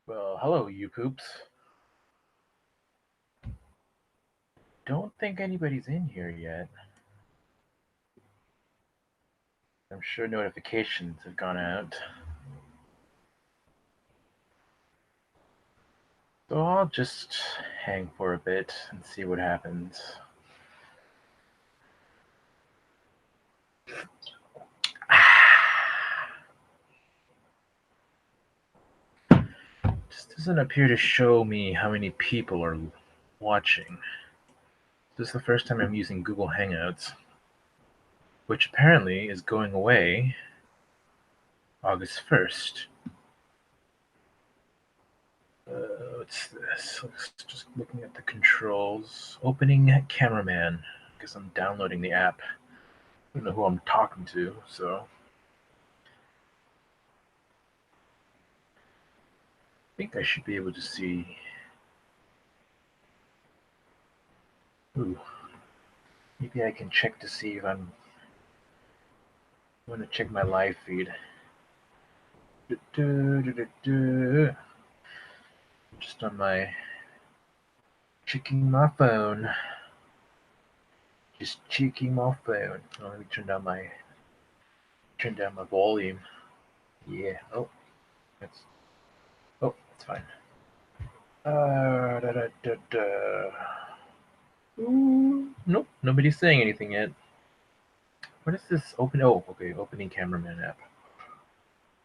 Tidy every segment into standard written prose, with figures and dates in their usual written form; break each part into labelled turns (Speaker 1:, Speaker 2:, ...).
Speaker 1: Well, hello, YouPoops. Don't think anybody's in here yet. I'm sure notifications have gone out. So I'll just hang for a bit and see what happens. This doesn't appear to show me how many people are watching. This is the first time I'm using Google Hangouts, which apparently is going away August 1st. What's this? Just looking at the controls. Opening cameraman. I guess I'm downloading the app. I don't know who I'm talking to, so I think I should be able to see. Ooh, maybe I can check to see if I'm going to check my live feed. Just on my checking my phone. Just checking my phone. Oh, let me turn down my volume. Yeah. That's fine. Ooh, nope, nobody's saying anything yet. What is this? Opening cameraman app.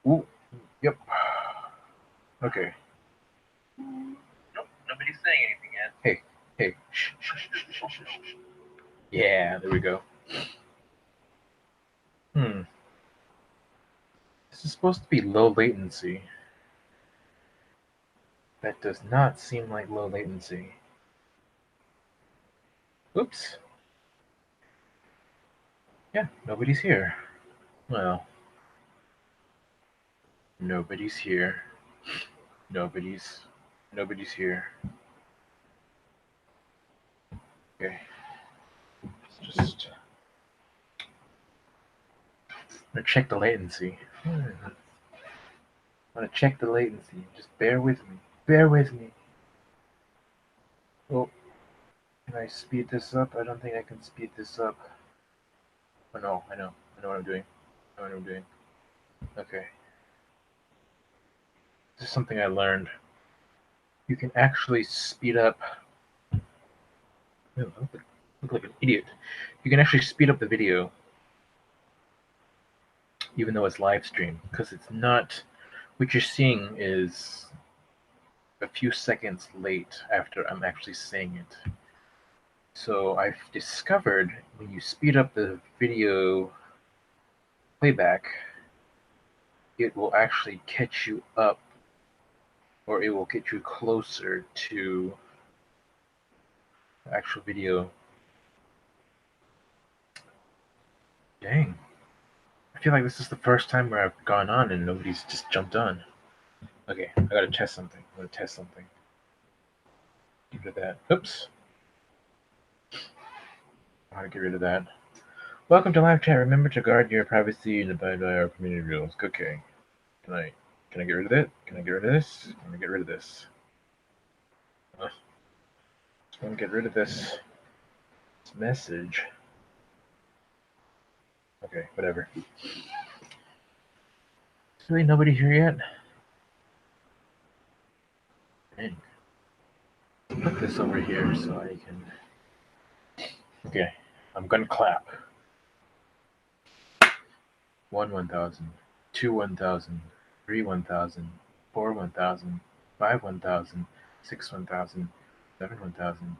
Speaker 1: Ooh, yep. Okay. Nope, nobody's saying anything yet. Hey, shh. Yeah, there we go. This is supposed to be low latency. That does not seem like low latency. Oops. Yeah, nobody's here. Well, nobody's here. Nobody's here. Okay. Let's just I'm gonna check the latency. I'm gonna check the latency. Just bear with me. Bear with me. Oh, can I speed this up? I don't think I can speed this up. Oh no, I know. I know what I'm doing. I know what I'm doing. Okay. This is something I learned. You can actually speed up. I look like an idiot. You can actually speed up the video, even though it's live stream, because it's not. What you're seeing is a few seconds late after I'm actually saying it. So I've discovered when you speed up the video playback, it will actually catch you up, or it will get you closer to the actual video. Dang. I feel like this is the first time where I've gone on and nobody's just jumped on. Okay, I gotta test something. Get rid of that. Oops. I gotta get rid of that. Welcome to live chat. Remember to guard your privacy and abide by our community rules. Okay. Can I get rid of it? Can I get rid of this? Can I get rid of this? Just want to get rid of this message. Okay, whatever. Is really nobody here yet? Dang. Put this over here so I can. Okay, I'm gonna clap. 1 1,000, 2 1,000, 3 1,000, 4 1,000, 5 1,000, 6 1,000, 7 1,000,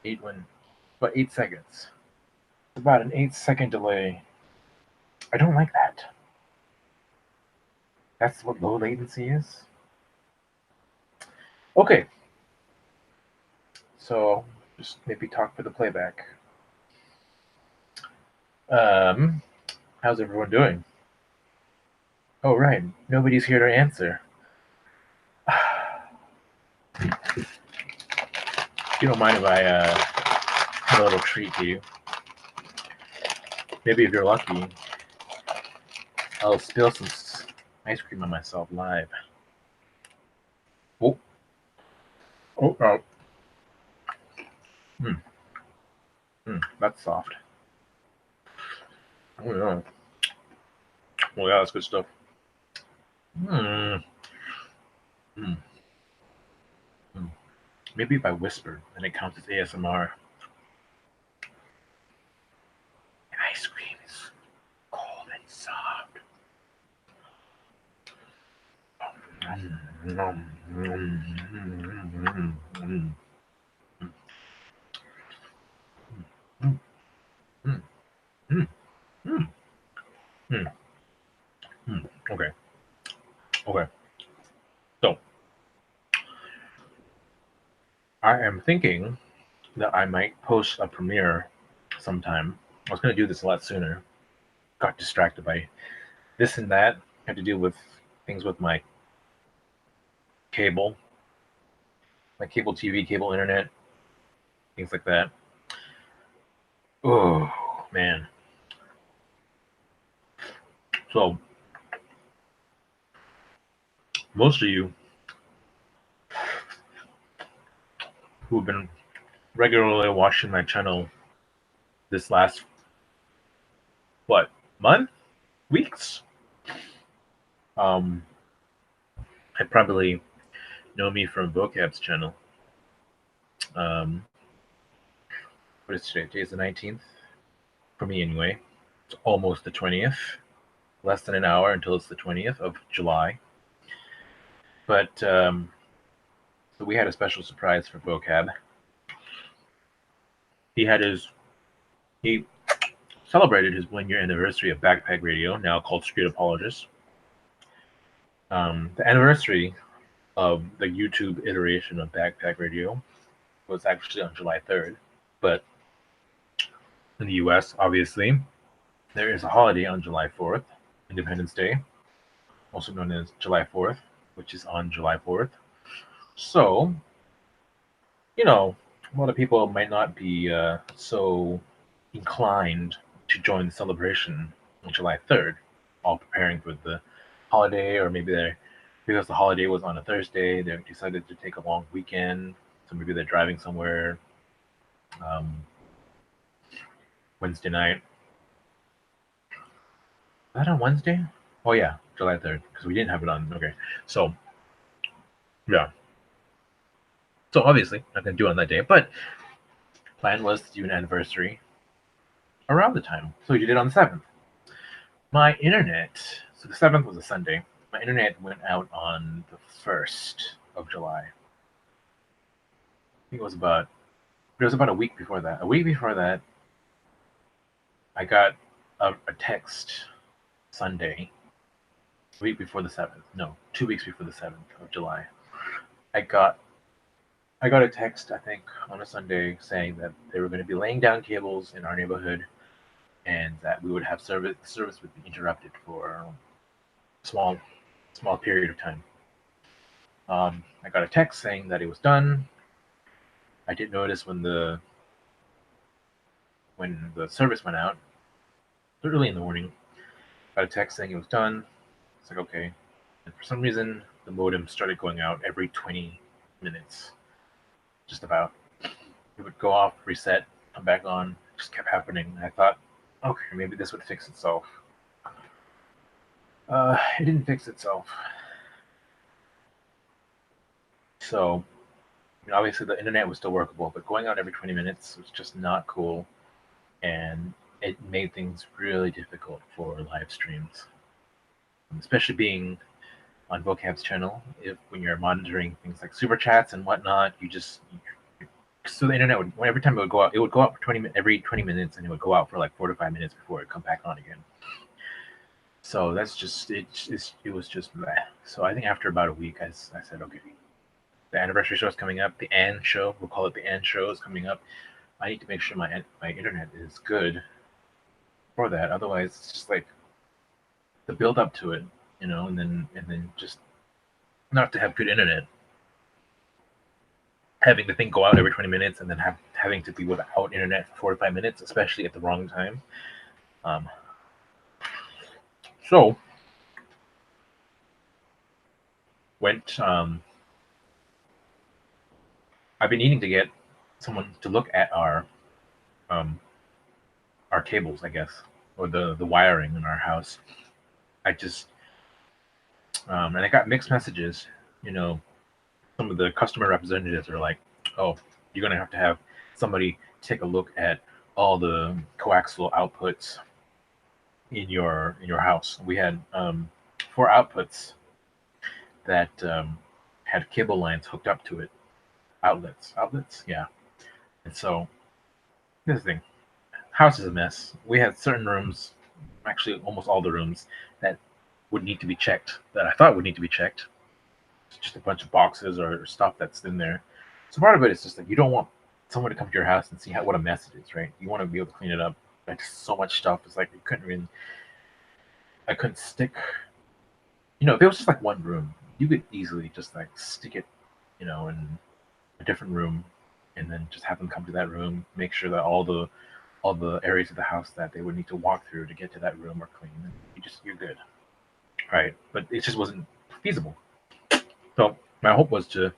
Speaker 1: 8 1. About 8 seconds. It's about an 8-second delay. I don't like that. That's what low latency is. Okay. So just maybe talk for the playback. How's everyone doing? Oh, right. Nobody's here to answer. If you don't mind if I have a little treat to you. Maybe if you're lucky, I'll spill some ice cream on myself live. Oh, oh. Mm, that's soft. Oh yeah. Oh yeah, that's good stuff. Mm, mm, mm. Maybe if I whisper, then it counts as ASMR. Ice cream is cold and soft. Mm, mm, mm, mm, mm, mm, mm, mm, mm, mm, mm. Okay, okay. So I am thinking that I might post a premiere sometime. I was going to do this a lot sooner. Got distracted by this and that. Had to deal with things with cable, my cable TV, cable internet, things like that. Oh man. So most of you who've been regularly watching my channel this last what month, weeks, um, I probably know me from Vocab's channel. Um, what is today? Today is the 19th for me anyway. It's almost the 20th. Less than an hour until it's the 20th of July. But so we had a special surprise for Vocab. He had his he celebrated his 1 year anniversary of Backpack Radio, now called Street Apologist. The anniversary of the YouTube iteration of Backpack Radio was actually on July 3rd, but in the US, obviously, there is a holiday on July 4th, Independence Day, also known as July 4th, which is on July 4th. So, a lot of people might not be so inclined to join the celebration on July 3rd, all preparing for the holiday, or maybe they're because the holiday was on a Thursday, they decided to take a long weekend, so maybe they're driving somewhere um, Wednesday night. Is that on Wednesday? Oh yeah, July 3rd, because we didn't have it on. Okay, so yeah, so obviously not gonna do it on that day, but plan was to do an anniversary around the time, so we did it on the 7th. My internet, so the 7th was a Sunday. My internet went out on the 1st of July. I think it was about a week before that. A week before that, I got a text Sunday, a week before the 7th. No, 2 weeks before the 7th of July. I got I got a text, I think, on a Sunday saying that they were going to be laying down cables in our neighborhood and that we would have service would be interrupted for a small period of time. I got a text saying that it was done. I did notice when the service went out early in the morning. Got a text saying it was done. It's like okay, and for some reason the modem started going out every 20 minutes, just about. It would go off, reset, come back on. It just kept happening. And I thought, okay, maybe this would fix itself. It didn't fix itself. So obviously the internet was still workable, but going out every 20 minutes was just not cool, and it made things really difficult for live streams, especially being on Vocab's channel. If when you're monitoring things like super chats and whatnot, so the internet would every time it would go out for every 20 minutes, and it would go out for like 4 to 5 minutes before it come back on again. So that's just it was just bleh. So I think after about a week, I said, okay, the anniversary show is coming up. The Ann show, we'll call it the Ann show, is coming up. I need to make sure my internet is good for that. Otherwise, it's just like the build up to it, and then just not to have good internet, having the thing go out every 20 minutes, and then having to be without internet for 4 to 5 minutes, especially at the wrong time. Um, so went I've been needing to get someone to look at um, our cables, I guess, or the wiring in our house. I just and I got mixed messages. You know, some of the customer representatives are like, "Oh, you're gonna have to have somebody take a look at all the coaxial outputs in your house." We had four outputs that had cable lines hooked up to it, outlets, yeah. And so this thing, house is a mess. We had certain rooms, actually almost all the rooms, that would need to be checked. That I thought would need to be checked. It's just a bunch of boxes or stuff that's in there. So part of it is just like you don't want someone to come to your house and see what a mess it is, right? You want to be able to clean it up. Like so much stuff. It's like I couldn't stick. If it was just like one room, you could easily just like stick it, in a different room, and then just have them come to that room, make sure that all the areas of the house that they would need to walk through to get to that room are clean. And you're good, right? But it just wasn't feasible. So my hope was to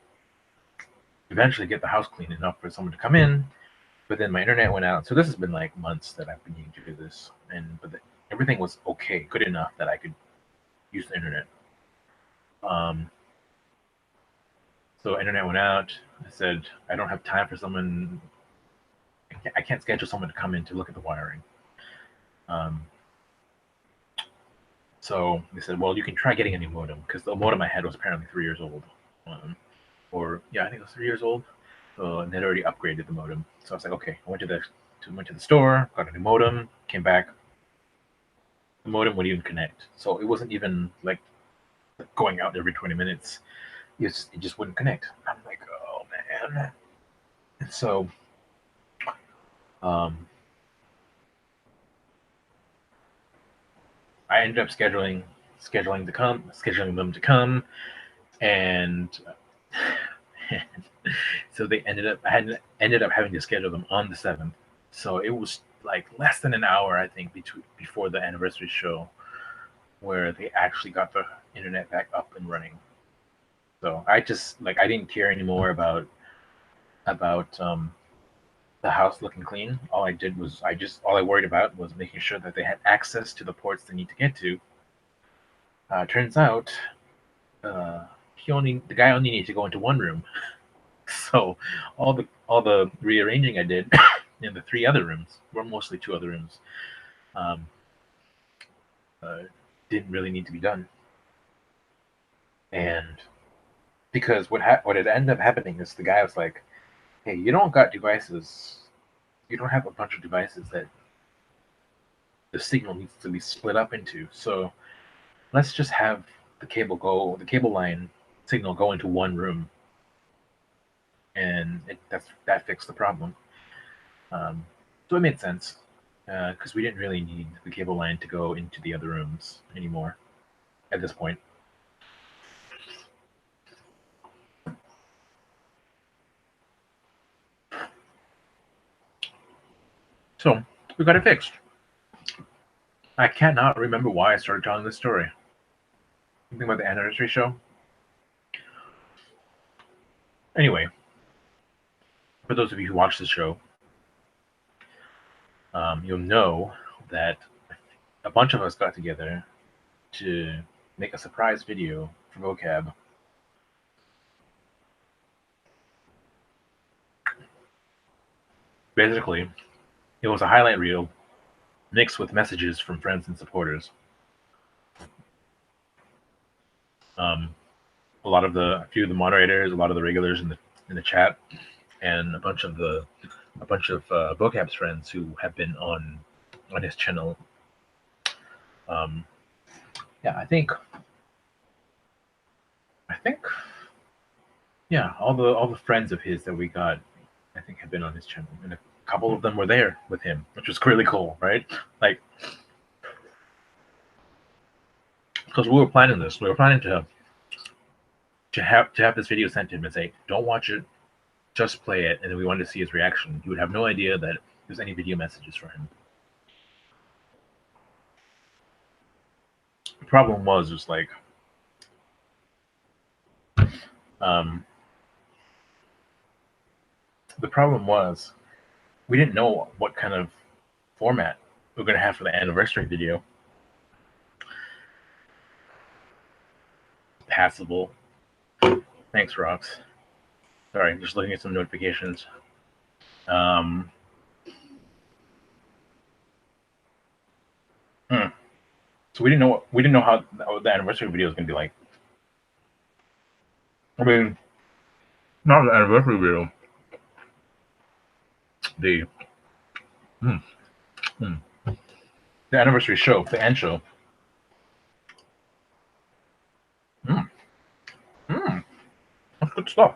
Speaker 1: eventually get the house clean enough for someone to come in. But then my internet went out, so this has been like months that I've been needing to do this, everything was okay, good enough that I could use the internet. Um, so internet went out. I said I don't have time for someone. I can't schedule someone to come in to look at the wiring. Um, so they said, well, you can try getting a new modem because the modem I had was apparently 3 years old. Or yeah, I think it was 3 years old. And they'd already upgraded the modem. So I was like, okay. I went to the store, got a new modem, came back. The modem wouldn't even connect. So it wasn't even like going out every 20 minutes. It just wouldn't connect. I'm like, oh man. And so um, I ended up scheduling them to come, and so they ended up having to schedule them on the 7th. So it was like less than an hour, I think, before the anniversary show, where they actually got the internet back up and running. So I just I didn't care anymore about the house looking clean. All I did was all I worried about was making sure that they had access to the ports they need to get to. Turns out, uh, the guy only needed to go into one room. So all the rearranging I did in the three other rooms, were mostly two other rooms, um, uh, didn't really need to be done. And because what had ended up happening is the guy was like, "Hey, you don't got devices. You don't have a bunch of devices that the signal needs to be split up into. So let's just have the cable line signal go into one room, and that fixed the problem." So it made sense because we didn't really need the cable line to go into the other rooms anymore at this point. So we got it fixed. I cannot remember why I started telling this story. Something about the anniversary show. Anyway, for those of you who watch the show, you'll know that a bunch of us got together to make a surprise video for vocab. Basically, it was a highlight reel mixed with messages from friends and supporters. Um, a few of the moderators, a lot of the regulars in the chat, and a bunch of vocab's friends who have been on his channel. Um, yeah, I think yeah, all the friends of his that we got, I think, have been on his channel, and a couple of them were there with him, which was really cool, right? Like, because we were planning this, we were planning to have this video sent to him and say, "Don't watch it, just play it," and then we wanted to see his reaction. He would have no idea that there's any video messages for him. The problem was like, um, the problem was we didn't know what kind of format we were going to have for the anniversary video. Passable. Thanks, Rox. Sorry, just looking at some notifications. So we didn't know how the anniversary video was going to be like. I mean, not the anniversary video. The anniversary show, the end show. That's good stuff.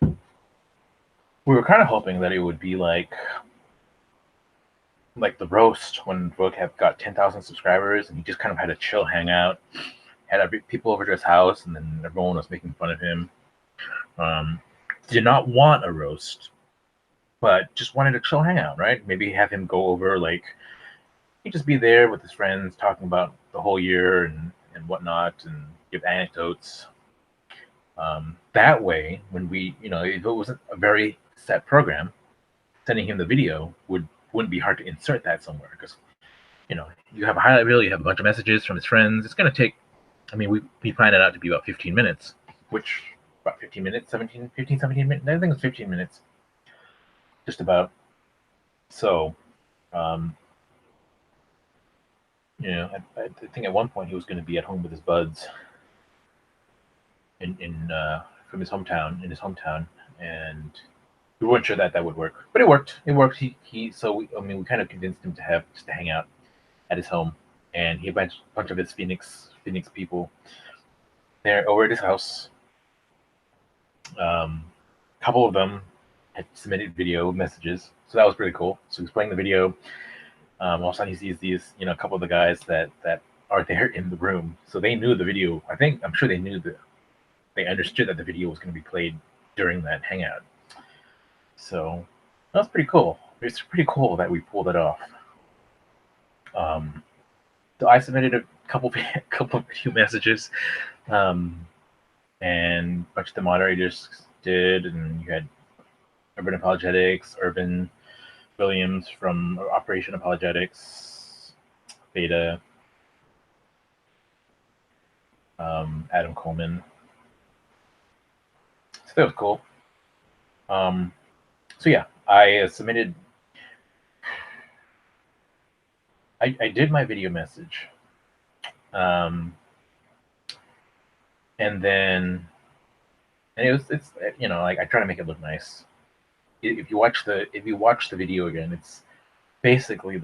Speaker 1: We were kind of hoping that it would be like the roast when Rogue got 10,000 subscribers, and he just kind of had a chill hangout, had people over to his house, and then everyone was making fun of him. Did not want a roast, but just wanted a chill hangout, right? Maybe have him go over, like, he'd just be there with his friends talking about the whole year and whatnot, and give anecdotes. That way, when we, if it wasn't a very set program, sending him the video wouldn't be hard to insert that somewhere, because you have a highlight reel, you have a bunch of messages from his friends. It's going to take, I mean, we planned it out to be about 15 minutes, which about 15 minutes, 17 minutes. I think it's 15 minutes, just about. So, I think at one point he was going to be at home with his buds from his hometown, and we weren't sure that would work, but it worked. We kind of convinced him to hang out at his home, and he had a bunch of his Phoenix people there over at his house. A couple of them had submitted video messages, so that was pretty cool. So he's playing the video. All of a sudden he sees these, a couple of the guys that are there in the room, so they knew the video. I'm sure they knew they understood that the video was going to be played during that hangout. So that was pretty cool. It's pretty cool that we pulled it off. So I submitted a couple of few messages, and a bunch of the moderators did, and you had Urban Apologetics, Urban Williams from Operation Apologetics, Beta, Adam Coleman. So that was cool. So yeah, I submitted. I did my video message, and then it's like I try to make it look nice. If you watch the video again, it's basically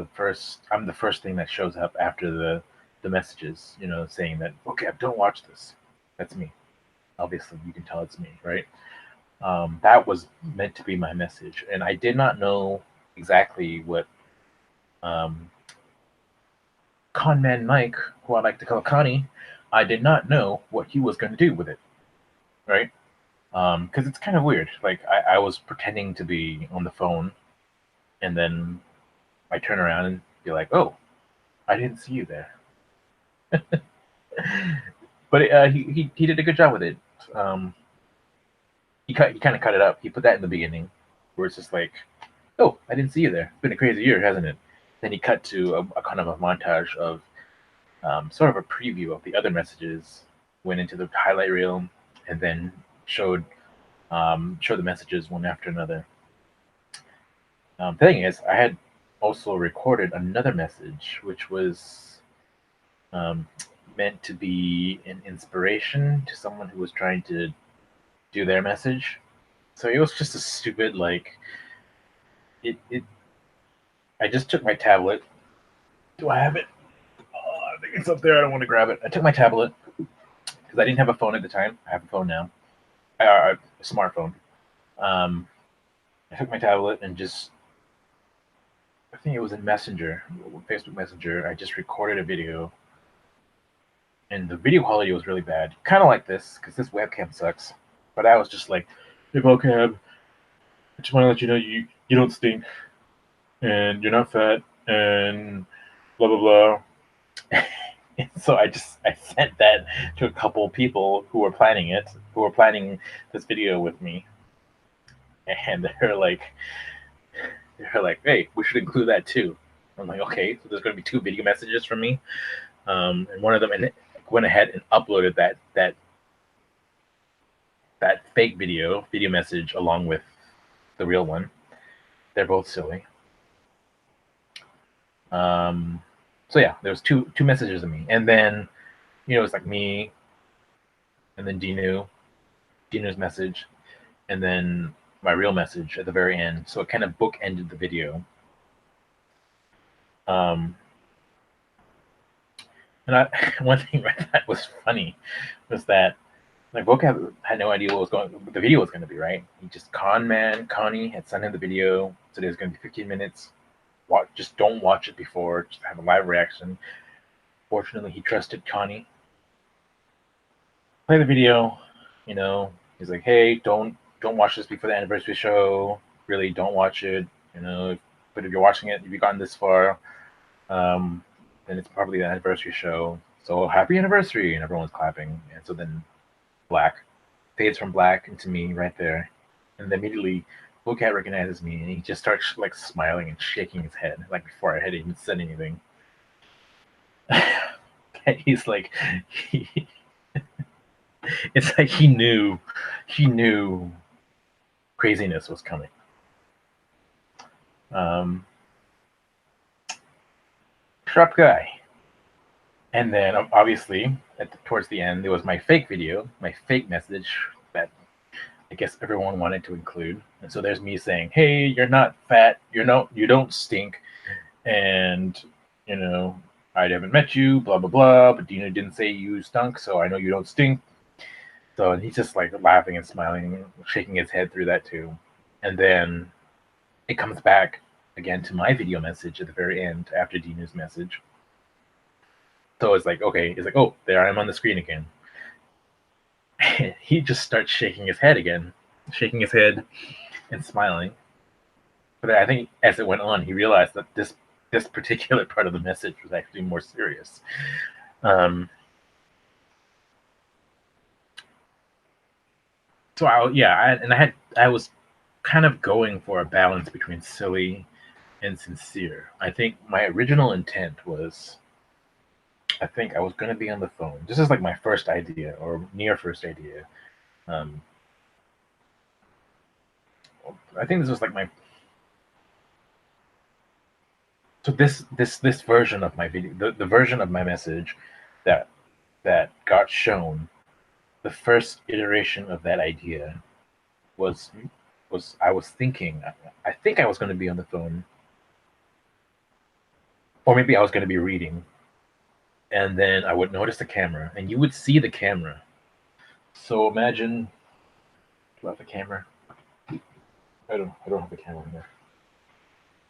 Speaker 1: I'm the first thing that shows up after the messages, saying that, okay, don't watch this. That's me. Obviously, you can tell it's me, right? That was meant to be my message, and I did not know exactly what Conman Mike, who I like to call Connie, I did not know what he was going to do with it, right? Because it's kind of weird. Like, I was pretending to be on the phone, and then I turn around and be like, "Oh, I didn't see you there." But he did a good job with it. He kind of cut it up. He put that in the beginning, where it's just like, "Oh, I didn't see you there. It's been a crazy year, hasn't it?" Then he cut to a kind of a montage of sort of a preview of the other messages, went into the highlight reel, and then showed the messages one after another. The thing is, I had also recorded another message, which was meant to be an inspiration to someone who was trying to do their message. So it was just a stupid, like, I just took my tablet. Do I have it? I think it's up there. I don't want to grab it. I took my tablet because I didn't have a phone at the time. I have a phone now. A smartphone. I took my tablet and I think it was in Messenger, Facebook Messenger. I just recorded a video, and the video quality was really bad. Kind of like this, because this webcam sucks. But I was just like, "Hey, vocab, I just want to let you know you don't stink, and you're not fat, and blah blah blah." So I sent that to a couple people who were planning it, who were planning this video with me, and they're like, hey, we should include that too. I'm like, okay, so there's going to be 2 video messages from me, and one of them went ahead and uploaded that fake video message along with the real one. They're both silly. So yeah, there was two messages of me, and then it's like me, and then Dino's message, and then my real message at the very end. So it kind of bookended the video. Um, and one thing that was funny was that like vocab had no idea what the video was going to be, right? He just Connie had sent him the video, said it was going to be 15 minutes. Just don't watch it before, just have a live reaction. Fortunately, he trusted Connie. Play the video, he's like, hey, don't watch this before the anniversary show. Really, don't watch it, but if you're watching it, if you've gotten this far, then it's probably the anniversary show. So happy anniversary, and everyone's clapping. And so then black fades from black into me right there, and then immediately Bocat recognizes me, and he just starts like smiling and shaking his head, like before I had even said anything. He's like, it's like he knew craziness was coming. Sharp guy. And then obviously towards the end, there was my fake video, my fake message that I guess everyone wanted to include. And so there's me saying, hey, you're not fat, you don't stink, and I haven't met you, blah blah blah, but Dino didn't say you stunk, so I know you don't stink. So he's just like laughing and smiling, shaking his head through that too. And then it comes back again to my video message at the very end after Dino's message. So it's like, okay, it's like, oh, there I am on the screen again. And he just starts shaking his head again, shaking his head and smiling. But I think as it went on, he realized that this particular part of the message was actually more serious. So I was kind of going for a balance between silly and sincere. I think my original intent was, I think I was going to be on the phone. This is like my first idea or near first idea. I think this was like this version of my video, the version of my message that got shown. The first iteration of that idea was I was thinking, I think I was going to be on the phone, or maybe I was going to be reading, and then I would notice the camera, and you would see the camera. So imagine, do I have a camera? I don't have the camera in there.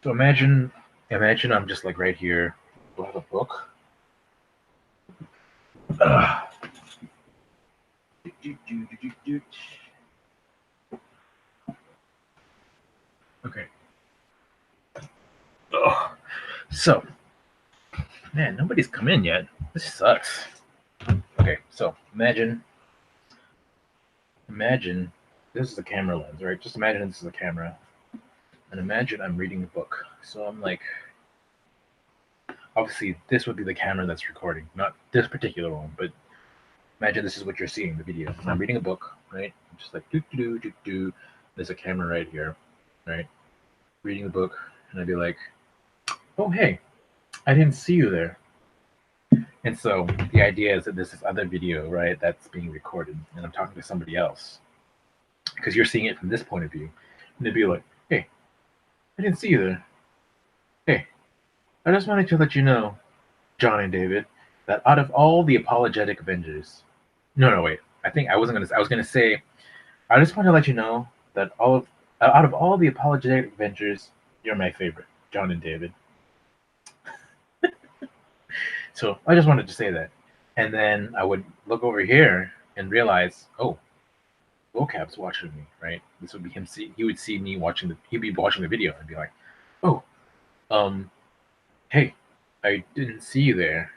Speaker 1: So imagine I'm just like right here. Do I have a book? Okay. Oh, so, man, nobody's come in yet. This sucks. Okay, so imagine this is a camera lens, right? Just imagine this is a camera, and imagine I'm reading a book. So I'm like, obviously this would be the camera that's recording, not this particular one, but imagine this is what you're seeing, the video. I'm reading a book, right? I'm just like do. There's a camera right here, right? Reading the book, and I'd be like, oh hey, I didn't see you there. And so the idea is that this is other video, right, that's being recorded, and I'm talking to somebody else because you're seeing it from this point of view, and they'd be like, hey, I didn't see you there. Hey, I just wanted to let you know, John and David, that out of all the apologetic Avengers, no, wait, I think I was gonna say, I just want to let you know that out of all the apologetic Avengers, you're my favorite, John and David. So I just wanted to say that. And then I would look over here and realize, oh, Vocab's watching me, right? This would be him. He would see me he'd be watching the video and be like, oh, hey, I didn't see you there.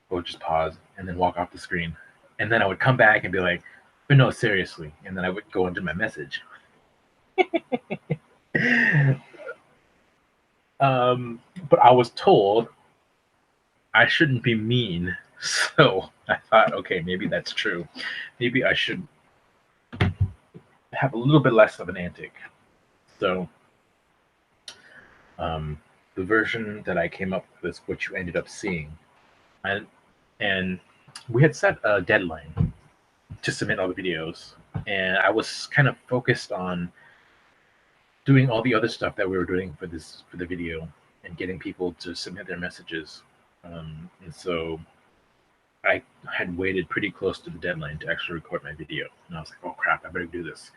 Speaker 1: Or just pause and then walk off the screen. And then I would come back and be like, but no, seriously. And then I would go into my message. But I was told I shouldn't be mean. So I thought, okay, maybe that's true. Maybe I should have a little bit less of an antic. So um, the version that I came up with is what you ended up seeing. And we had set a deadline to submit all the videos, and I was kind of focused on doing all the other stuff that we were doing for the video and getting people to submit their messages. And so I had waited pretty close to the deadline to actually record my video, and I was like, "Oh crap, I better do this."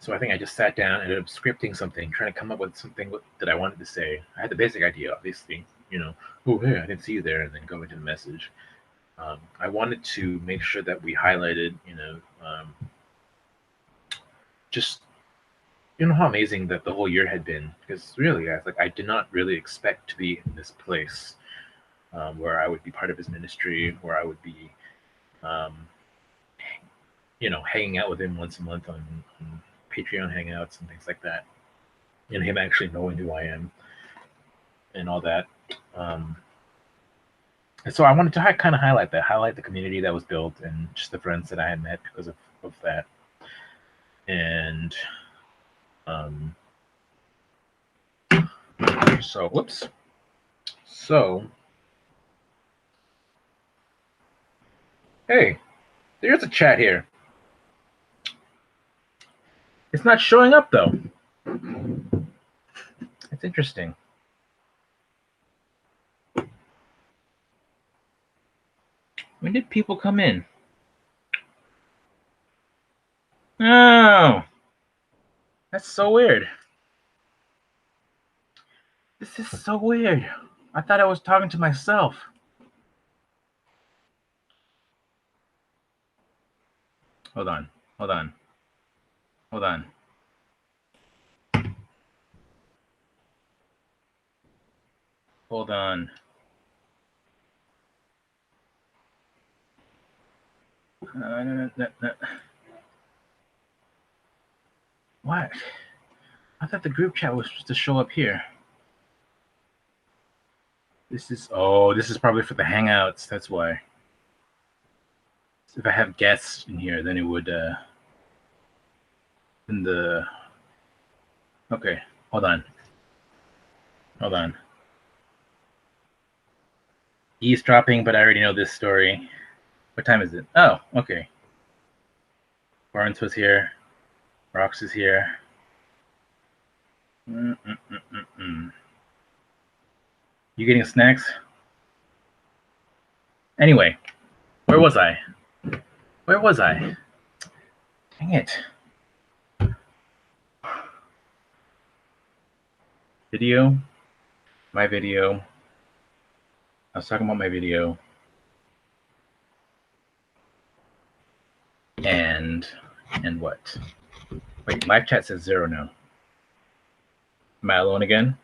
Speaker 1: So I think I just sat down and ended up scripting something, trying to come up with something that I wanted to say. I had the basic idea, obviously, oh hey, I didn't see you there, and then go into the message. I wanted to make sure that we highlighted, just how amazing that the whole year had been. Because really, I did not really expect to be in this place where I would be part of his ministry, where I would be, um, hanging out with him once a month on Patreon hangouts and things like that, and him actually knowing who I am and all that. And so I wanted to kind of highlight the community that was built, and just the friends that I had met because of that. And so, whoops. So, hey, there's a chat here. It's not showing up though. It's interesting. When did people come in? Oh, that's so weird. This is so weird. I thought I was talking to myself. Hold on. Hold on. Hold on. Hold on. What? I thought the group chat was supposed to show up here. This is probably for the Hangouts. That's why. If I have guests in here, then it would in the okay. Hold on. Eavesdropping, but I already know this story. What time is it? Oh, okay. Barnes was here. Rox is here. You getting snacks? Anyway, where was I? Dang it. Video. My video. I was talking about my video. And what? Wait, live chat says 0 now. Am I alone again?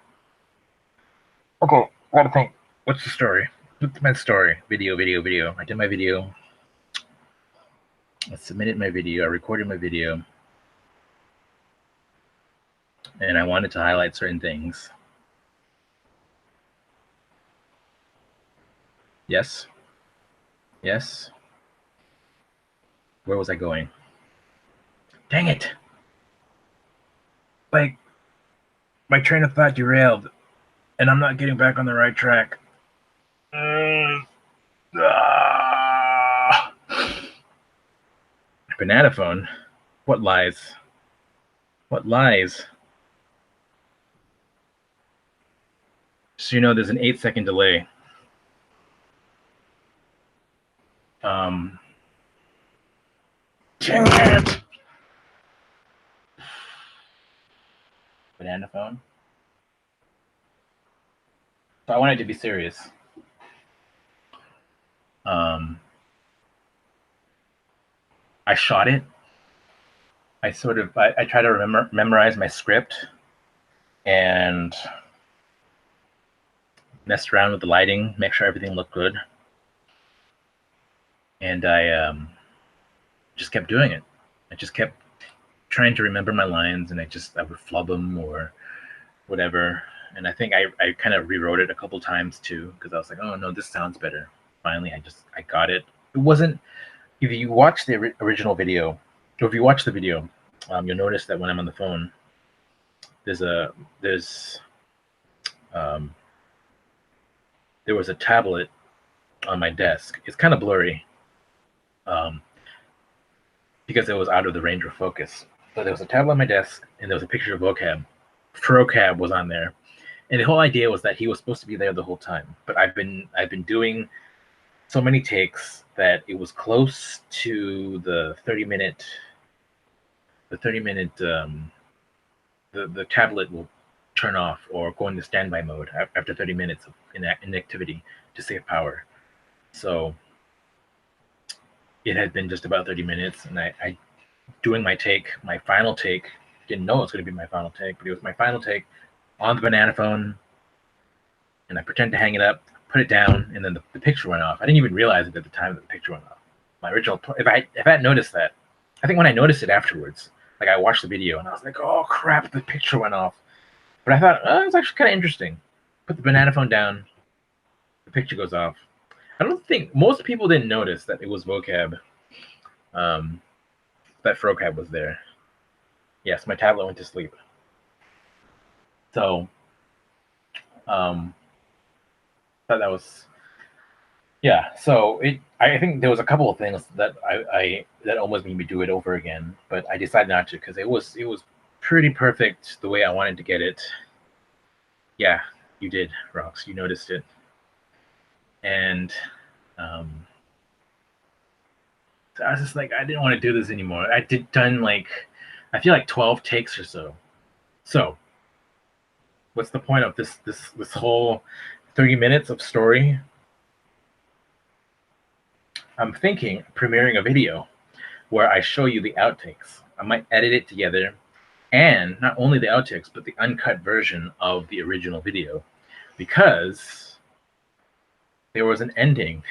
Speaker 1: Okay, I gotta think. What's the story? What's my story? Video. I did my video. I submitted my video. I recorded my video. And I wanted to highlight certain things. Yes. Where was I going? Dang it. Like, my train of thought derailed, and I'm not getting back on the right track. Banana phone? What lies? So there's an 8-second delay. Dang it! Banana phone? So I wanted to be serious. I shot it. I try to memorize my script and messed around with the lighting, make sure everything looked good. And I just kept doing it. I just kept trying to remember my lines, and I would flub them or whatever. And I think I kind of rewrote it a couple times too, because I was like, oh no, this sounds better. Finally, I got it. It wasn't. If you watch the original video, or if you watch the video, you'll notice that when I'm on the phone, there's um, there was a tablet on my desk. It's kind of blurry um, because it was out of the range of focus. But there was a tablet on my desk, and there was a picture of vocab. Frocab was on there, and the whole idea was that he was supposed to be there the whole time. But I've been doing so many takes that it was close to the 30-minute. The 30-minute the tablet will turn off or go into standby mode after 30 minutes of inactivity to save power. So it had been just about 30 minutes, and I doing my final take, didn't know it was going to be my final take, but it was my final take on the banana phone, and I pretend to hang it up, put it down, and then the picture went off. I didn't even realize it at the time that the picture went off. My original, if I hadn't noticed that, I think when I noticed it afterwards, like I watched the video and I was like, oh crap, the picture went off. But I thought, oh, it's actually kind of interesting. Put the banana phone down, the picture goes off. I don't think most people didn't notice that it was vocab. That frocab was there. Yes, my tablet went to sleep. So, thought that was, yeah. So I think there was a couple of things that that almost made me do it over again, but I decided not to because it was pretty perfect the way I wanted to get it. Yeah, you did, Rox. You noticed it, and so I was just like, I didn't want to do this anymore. I done like, I feel like 12 takes or so. So, what's the point of this whole 30 minutes of story? I'm thinking premiering a video where I show you the outtakes. I might edit it together, and not only the outtakes, but the uncut version of the original video, because there was an ending.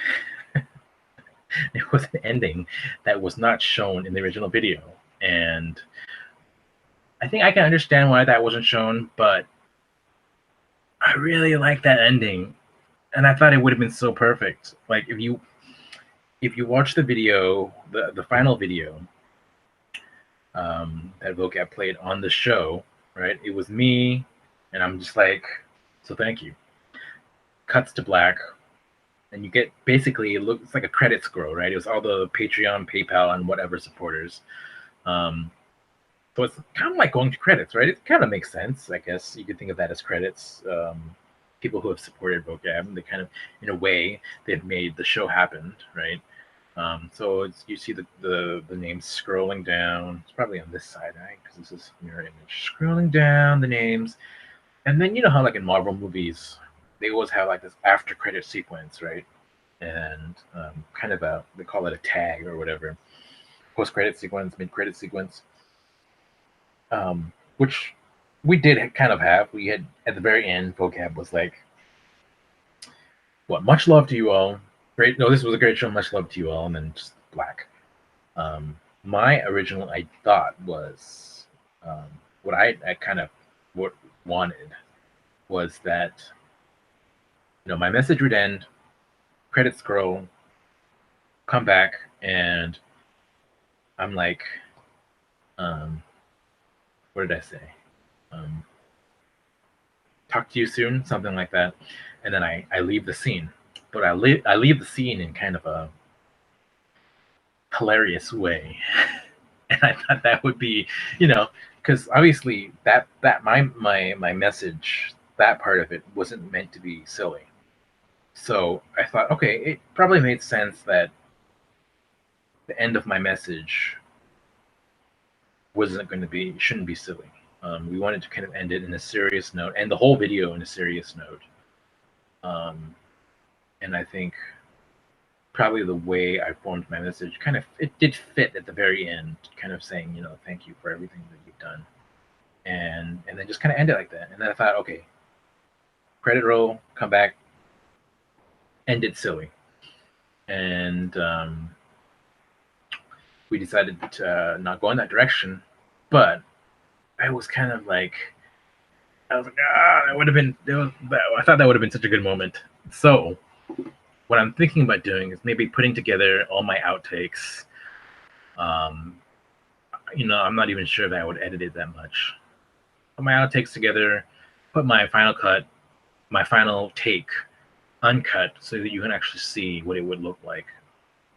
Speaker 1: There was an ending that was not shown in the original video, and I think I can understand why that wasn't shown, but I really like that ending, and I thought it would have been so perfect. Like if you watch the video, the final video that vocab played on the show, right? It was me, and I'm just like, so thank you. Cuts to black, and you get basically it looks like a credit scroll, right? It was all the Patreon, PayPal, and whatever supporters. So it's kind of like going to credits, right? It kind of makes sense, I guess. You could think of that as credits. People who have supported vocab, they kind of, in a way, they've made the show happen, right? So you see the names scrolling down. It's probably on this side, right? Because this is mirror image. Scrolling down the names, and then you know how like in Marvel movies, they always have like this after credit sequence, right? And kind of they call it a tag or whatever. Post credit sequence, mid credit sequence. Which we did kind of have. We had at the very end, vocab was like, "What? Much love to you all. Great. No, this was a great show. Much love to you all." And then just black. My original, I thought was what I kind of wanted was that my message would end, credit scroll, come back, and I'm like, what did I say? Talk to you soon, something like that, and then I leave the scene. But I leave the scene in kind of a hilarious way, and I thought that would be, because obviously that my message, that part of it wasn't meant to be silly. So I thought, okay, it probably made sense that the end of my message shouldn't be silly. We wanted to kind of end it in a serious note, and the whole video in a serious note. And I think probably the way I formed my message it did fit at the very end, kind of saying, thank you for everything that you've done, and then just kind of end it like that. And then I thought, okay, credit roll, come back, end it silly, and we decided to not go in that direction. But I was kind of like, I was like, that would have been. I thought that would have been such a good moment. So what I'm thinking about doing is maybe putting together all my outtakes. Um, I'm not even sure that I would edit it that much. Put my outtakes together, put my final cut, my final take uncut, so that you can actually see what it would look like.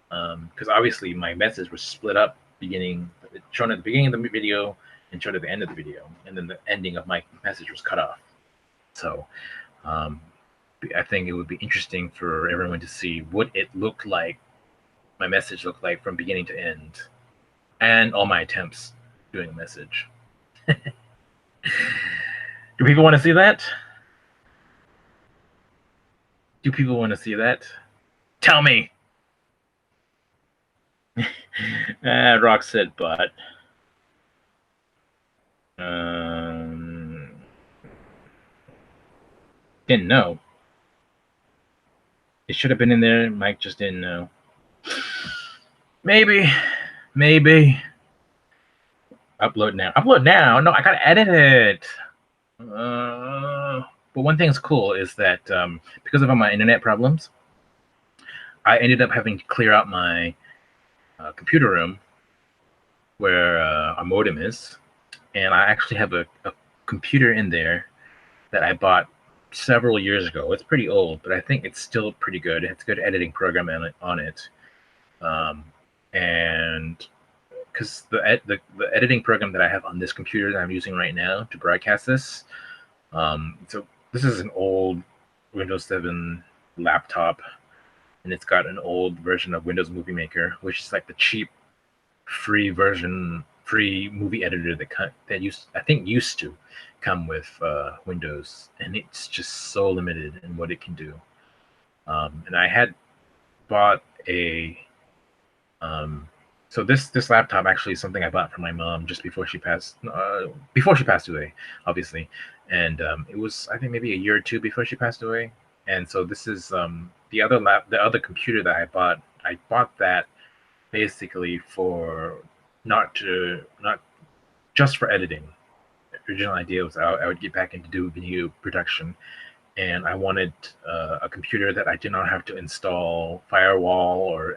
Speaker 1: Because obviously my message was split up, shown at the beginning of the video and shown at the end of the video, and then the ending of my message was cut off. So um, I think it would be interesting for everyone to see what it looked like, my message looked like from beginning to end, and all my attempts doing a message. Do people want to see that? Do people want to see that? Tell me. Rock said, but didn't know. It should have been in there. Mike just didn't know. Maybe. Upload now. Upload now. No, I gotta edit it. But one thing's cool is that because of all my internet problems, I ended up having to clear out my computer room where our modem is, and I actually have a computer in there that I bought several years ago. It's pretty old, but I think it's still pretty good. It's a good editing program on it. And because the editing program that I have on this computer that I'm using right now to broadcast this, so this is an old Windows 7 laptop, and it's got an old version of Windows Movie Maker, which is like the cheap, free movie editor that used to come with Windows, and it's just so limited in what it can do. And I had bought so this laptop actually is something I bought from my mom just before she passed away, obviously, and it was, I think, maybe a year or two before she passed away. And so this is the other computer that I bought. I bought that basically for not just for editing. The original idea was I would get back into doing video production, and I wanted a computer that I did not have to install firewall or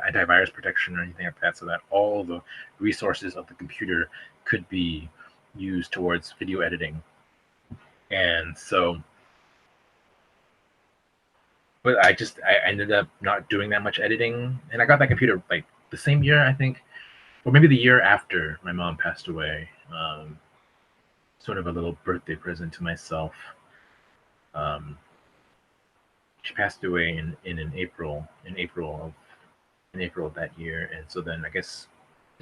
Speaker 1: antivirus protection or anything like that, so that all the resources of the computer could be used towards video editing. And so, but I ended up not doing that much editing, and I got that computer like the same year, I think, or maybe the year after my mom passed away. Sort of a little birthday present to myself. She passed away in April of that year, and so then I guess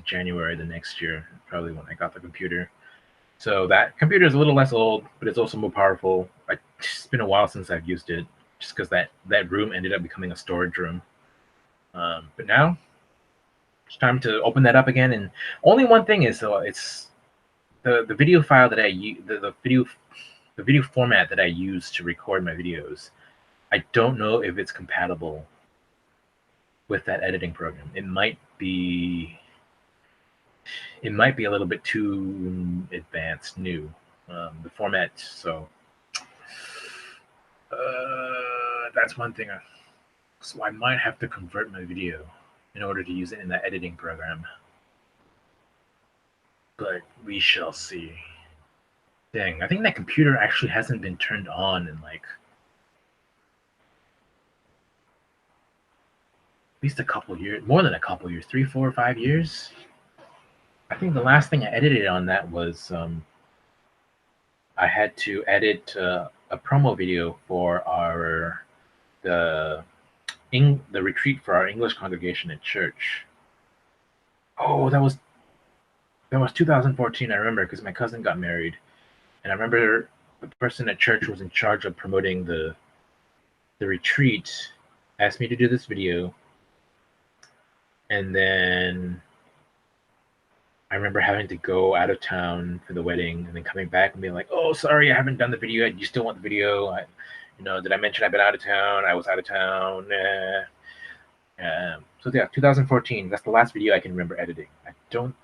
Speaker 1: January the next year, probably when I got the computer. So that computer is a little less old, but it's also more powerful. It's been a while since I've used it, just because that room ended up becoming a storage room. But now it's time to open that up again. And only one thing is, it's the video file that I use, the video format that I use to record my videos. I don't know if it's compatible with that editing program. It might be a little bit too advanced, new, the format. So that's one thing. So I might have to convert my video in order to use it in that editing program. But we shall see. Dang, I think that computer actually hasn't been turned on in like at least a couple years, more than a couple years, 3, 4, 5 years. I think the last thing I edited on that was I had to edit a promo video for the retreat for our English congregation at church. Oh, that was 2014. I remember, because my cousin got married, and I remember the person at church who was in charge of promoting the retreat asked me to do this video, and then I remember having to go out of town for the wedding, and then coming back and being like, "Oh, sorry, I haven't done the video yet. You still want the video? Did I mention I've been out of town? I was out of town." So yeah, 2014. That's the last video I can remember editing. I don't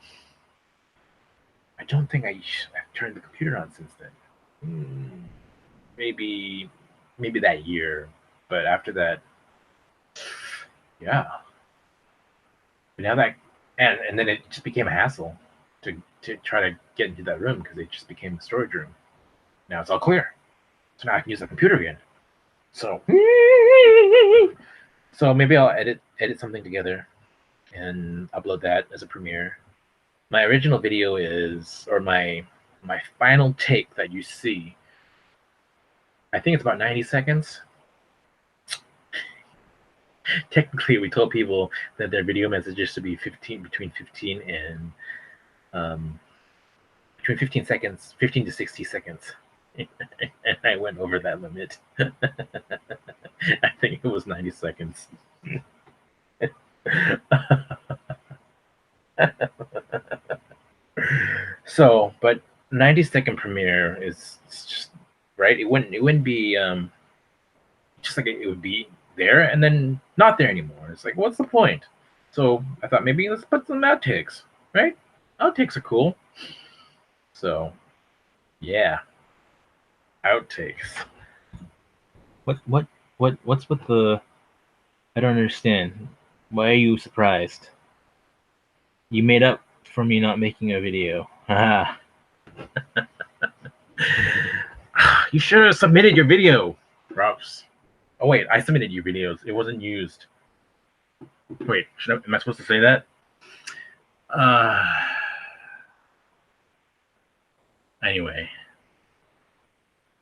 Speaker 1: think I've turned the computer on since then. Maybe that year, but after that, yeah. But now that and then it just became a hassle to try to get into that room because it just became a storage room. Now it's all clear, so now I can use the computer again. So maybe I'll edit something together and upload that as a premiere. My original video is, or my final take that you see, I think it's about 90 seconds. Technically, we told people that their video messages should be between 15 and between 15 seconds, 15 to 60 seconds. And I went over that limit. I think it was 90 seconds. So, but 90-second premiere is just right. It wouldn't be just like it would be there and then not there anymore. It's like, what's the point? So I thought maybe let's put some outtakes, right? Outtakes are cool. So yeah, outtakes. What's with the? I don't understand. Why are you surprised? You made up for me not making a video. Haha. You should have submitted your video, Robs. Oh wait, I submitted your videos. It wasn't used. Wait, am I supposed to say that? Anyway,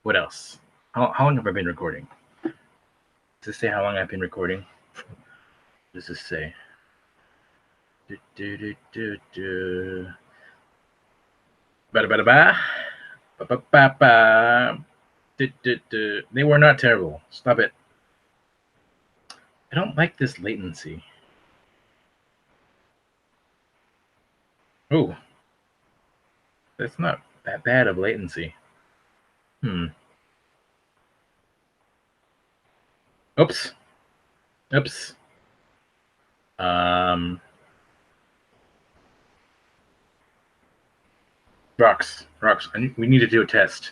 Speaker 1: what else? How long have I been recording? Does it say how long I've been recording? Does this say? They were not terrible. Stop it. I don't like this latency. Oh, that's not that bad of latency. Oops. Rocks. We need to do a test.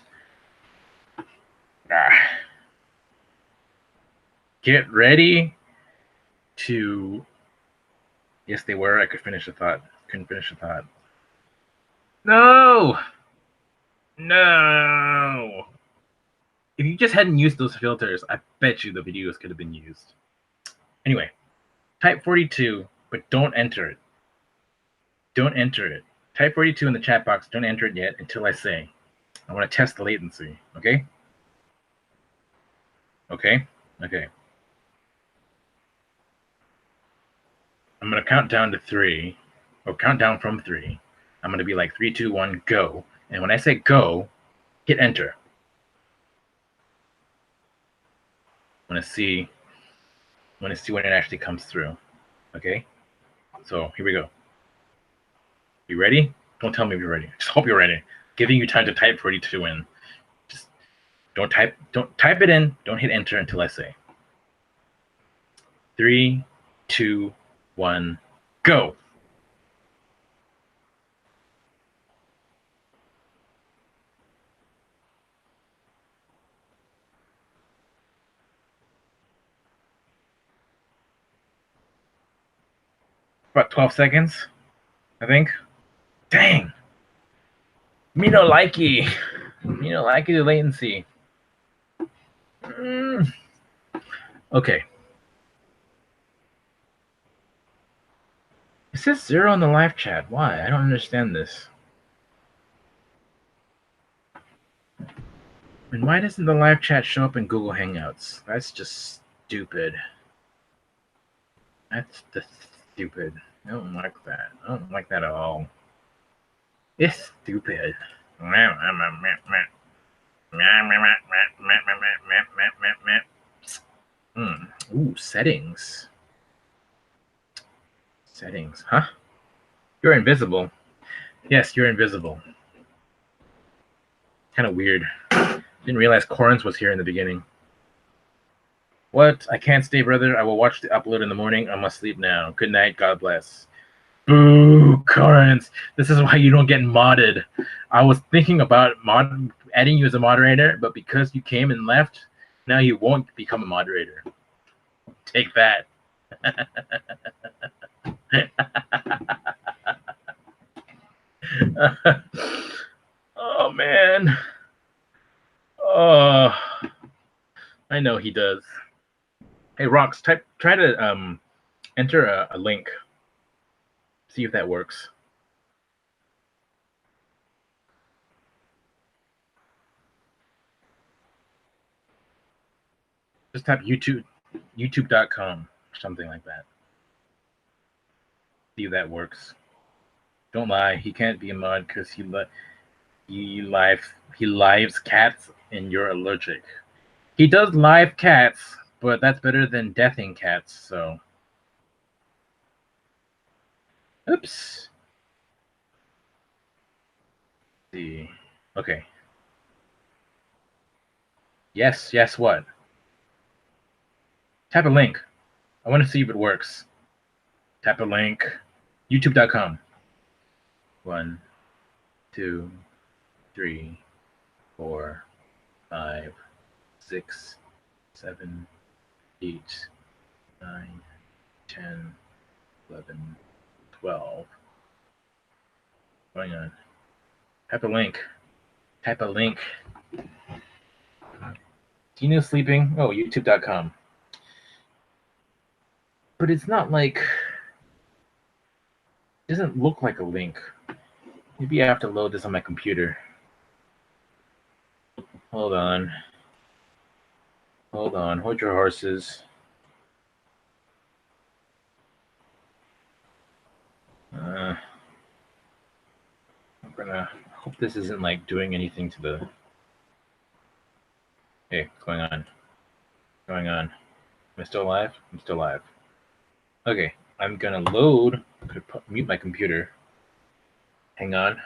Speaker 1: Get ready to. Yes, they were. I could finish a thought. Couldn't finish a thought. No. If you just hadn't used those filters, I bet you the videos could have been used. Anyway, type 42, but don't enter it. Don't enter it. Type 42 in the chat box. Don't enter it yet until I say. I want to test the latency. Okay? Okay. I'm going to count down to 3, or count down from 3. I'm going to be like 3, 2, 1, go. And when I say go, hit enter. I want to see when it actually comes through. Okay? So here we go. You ready? Don't tell me if you're ready. Just hope you're ready. Giving you time to type 42 in. Just don't type it in. Don't hit enter until I say. 3, 2, 1, go. About 12 seconds, I think. Dang. Me no likey the latency. Okay. It says 0 in the live chat. Why? I don't understand this. And why doesn't the live chat show up in Google Hangouts? That's just stupid. That's the stupid. I don't like that. I don't like that at all. It's stupid. Ooh, settings. Settings, huh? You're invisible. Yes, you're invisible. Kind of weird. Didn't realize Corns was here in the beginning. What? I can't stay, brother. I will watch the upload in the morning. I must sleep now. Good night. God bless. Boo, Currents. This is why you don't get modded. I was thinking about adding you as a moderator, but because you came and left, now you won't become a moderator. Take that. Oh man. Oh, I know he does. Hey, Rox, try to enter a link. See if that works. Just type youtube.com or something like that. See if that works. Don't lie. He can't be a mod because he lives cats and you're allergic. He does live cats, but that's better than deathing cats. So, oops. Let's see. Okay. Yes. What? Tap a link. I want to see if it works. Tap a link. YouTube.com. 1, 2, 3, 4, 5, 6, 7, 8, 9, 10, 11, 12. Going on. Type a link. Type a link. Tino's sleeping. Oh, YouTube.com. But it's not like. It doesn't look like a link. Maybe I have to load this on my computer. Hold on. Hold your horses. I'm gonna hope this isn't like doing anything to the. Hey, what's going on? What's going on? Am I still alive? I'm still alive. Okay, I'm gonna load. Mute my computer. Hang on.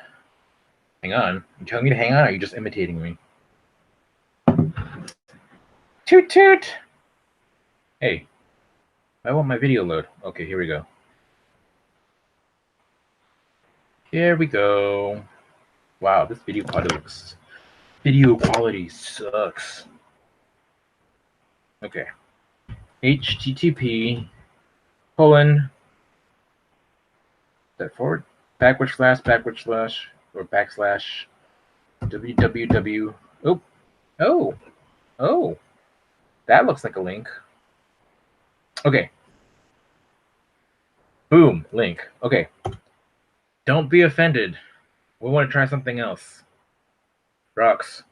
Speaker 1: You telling me to hang on, or are you just imitating me? Toot toot! Hey, I want my video load. Okay, here we go. Here we go. Wow, this video quality sucks. Okay. HTTP : that forward / or www. Oh, that looks like a link. Okay. Boom, link. Okay. Don't be offended. We want to try something else. Rox,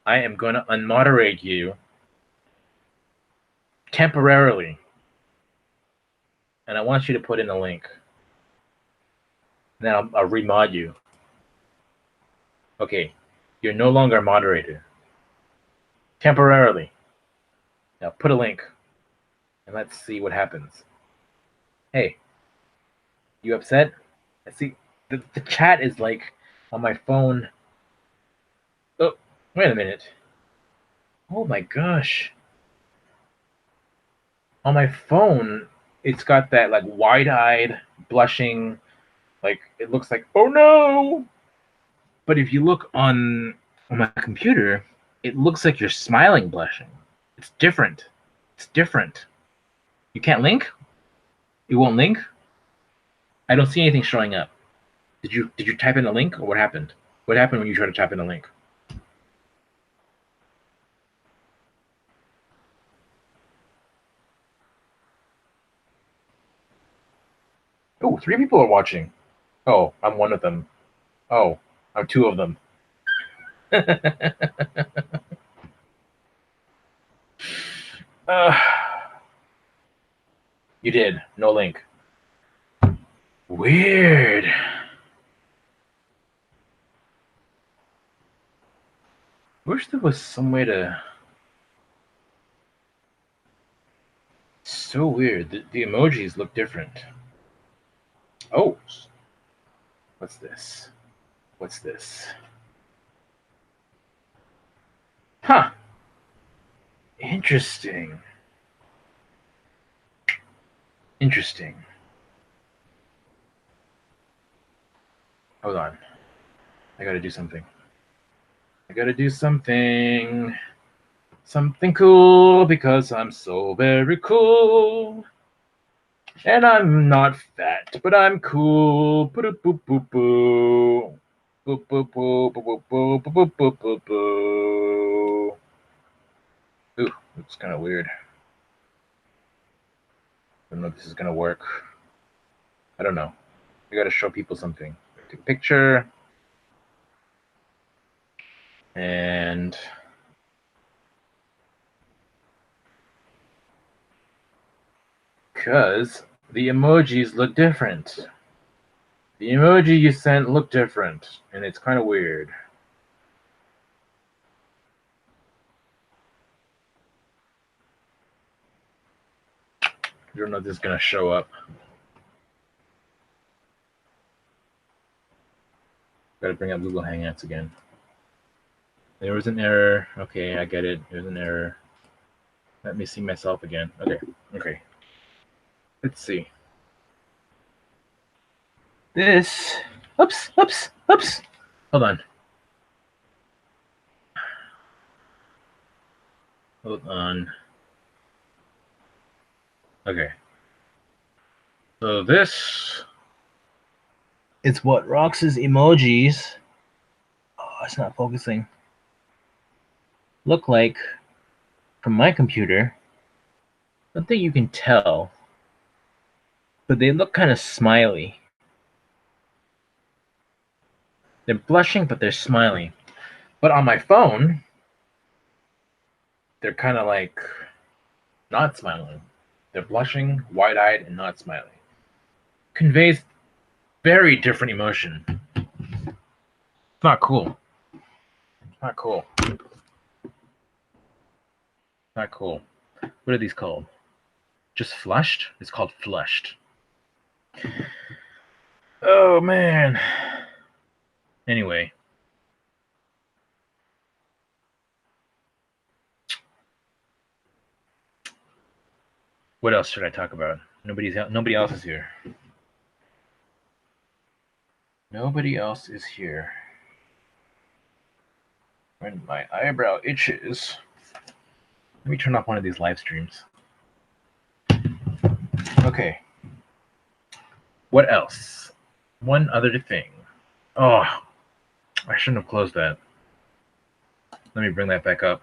Speaker 1: I am going to unmoderate you temporarily. And I want you to put in a link. Then I'll remod you. Okay. You're no longer a moderator. Temporarily. Now put a link. And let's see what happens. Hey. You upset? I see the chat is like on my phone. Oh, wait a minute. Oh my gosh. On my phone, it's got that like wide-eyed, blushing, like it looks like, oh no. But if you look on my computer, it looks like you're smiling, blushing. It's different. You can't link? It won't link? I don't see anything showing up. Did you type in a link, or what happened? What happened when you tried to type in a link? Oh, 3 people are watching. Oh, I'm one of them. Oh, I'm 2 of them. You did. No link. Weird. Wish there was some way to. So weird. The emojis look different. Oh. What's this? Huh. Interesting. Interesting. Hold on. I gotta do something. I gotta do something. Something cool because I'm so very cool. And I'm not fat, but I'm cool. Boo boo boo boo. Boo boo boo boo boo boo boo boo boo boo. Ooh, looks kind of weird. I don't know if this is gonna work. I don't know. We gotta show people something. Take a picture. And because the emojis look different. The emoji you sent look different, and it's kind of weird. I don't know if this is gonna show up. Gotta bring up Google Hangouts again. There was an error. Okay, I get it. There's an error. Let me see myself again. Okay. Let's see. This. Oops. Hold on. Okay. So this is what Rox's emojis. Oh, it's not focusing. Look like from my computer. I don't think you can tell, but they look kind of smiley. They're blushing, but they're smiling. But on my phone, they're kind of like not smiling. They're blushing, wide-eyed, and not smiling. Conveys very different emotion. It's not cool. Not cool. What are these called? Just flushed? It's called flushed. Oh, man. Anyway. What else should I talk about? Nobody else is here. Nobody else is here. When my eyebrow itches. Let me turn off one of these live streams. Okay. What else? One other thing. Oh, I shouldn't have closed that. Let me bring that back up.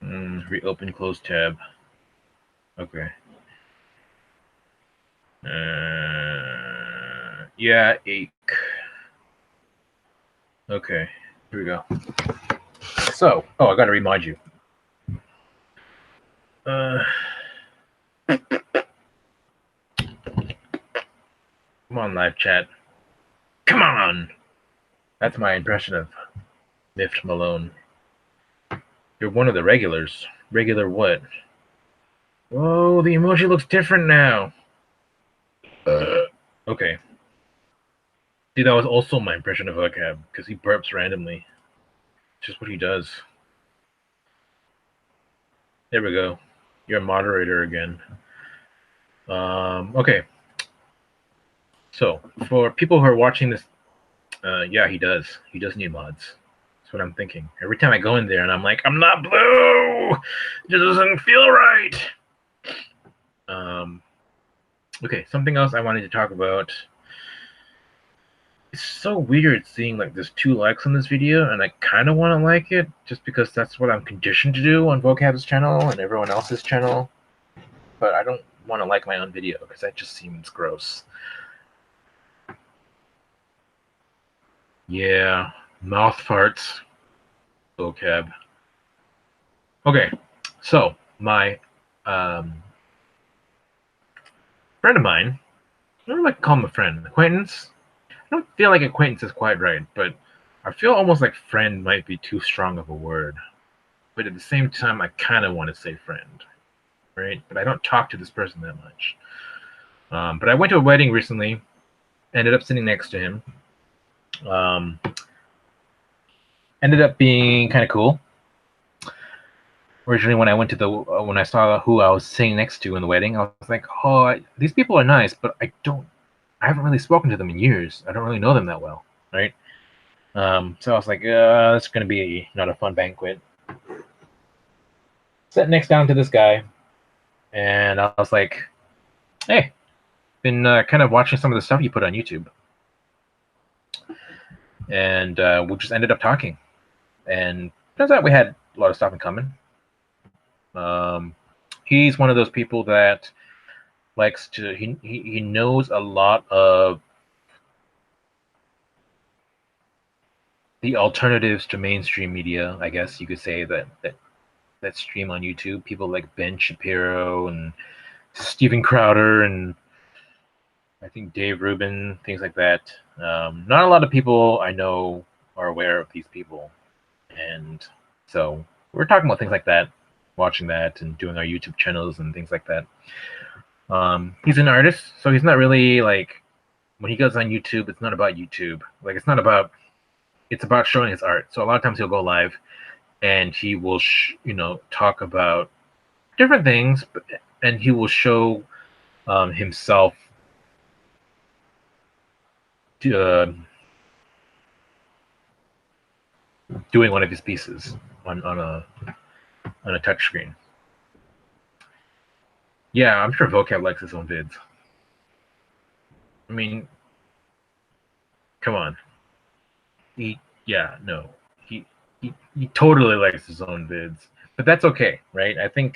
Speaker 1: Reopen close tab. Okay. Yeah, ache. Okay, here we go. So, I gotta remind you. Come on, live chat. Come on! That's my impression of Mift Malone. You're one of the regulars. Regular what? Oh, the emoji looks different now. Okay. See, that was also my impression of Vocab, because he burps randomly. It's just what he does. There we go. You're a moderator again. Okay. So, for people who are watching this, yeah, he does. He does need mods. That's what I'm thinking. Every time I go in there and I'm like, I'm not blue! It doesn't feel right! Okay, something else I wanted to talk about. It's so weird seeing like there's 2 likes on this video, and I kind of want to like it just because that's what I'm conditioned to do on Vocab's channel and everyone else's channel. But I don't want to like my own video because that just seems gross. Yeah, mouth farts. Vocab. Okay, so my friend of mine, I don't like to call him a friend, acquaintance. I don't feel like acquaintance is quite right, but I feel almost like friend might be too strong of a word. But at the same time, I kind of want to say friend, right? But I don't talk to this person that much. But I went to a wedding recently, ended up sitting next to him. Ended up being kind of cool. originally when I went to the when I saw who I was sitting next to in the wedding, I was like, oh, these people are nice, but I haven't really spoken to them in years. I don't really know them that well, right? So I was like, it's gonna be not a fun banquet. Sat next down to this guy, and I was like, hey, been kind of watching some of the stuff you put on YouTube, and we just ended up talking, and turns out we had a lot of stuff in common. He's one of those people that likes to he knows a lot of the alternatives to mainstream media, I guess you could say, that stream on YouTube. People like Ben Shapiro and Steven Crowder and I think Dave Rubin, things like that. Not a lot of people I know are aware of these people, and so we're talking about things like that, watching that, and doing our YouTube channels and things like that. He's an artist, so he's not really like when he goes on YouTube. It's not about YouTube. Like it's about showing his art. So a lot of times he'll go live and he will talk about different things, and he will show himself uh, doing one of his pieces on a touch screen. Yeah, I'm sure Vocab likes his own vids. I mean, come on. He totally likes his own vids, but that's okay, right? I don't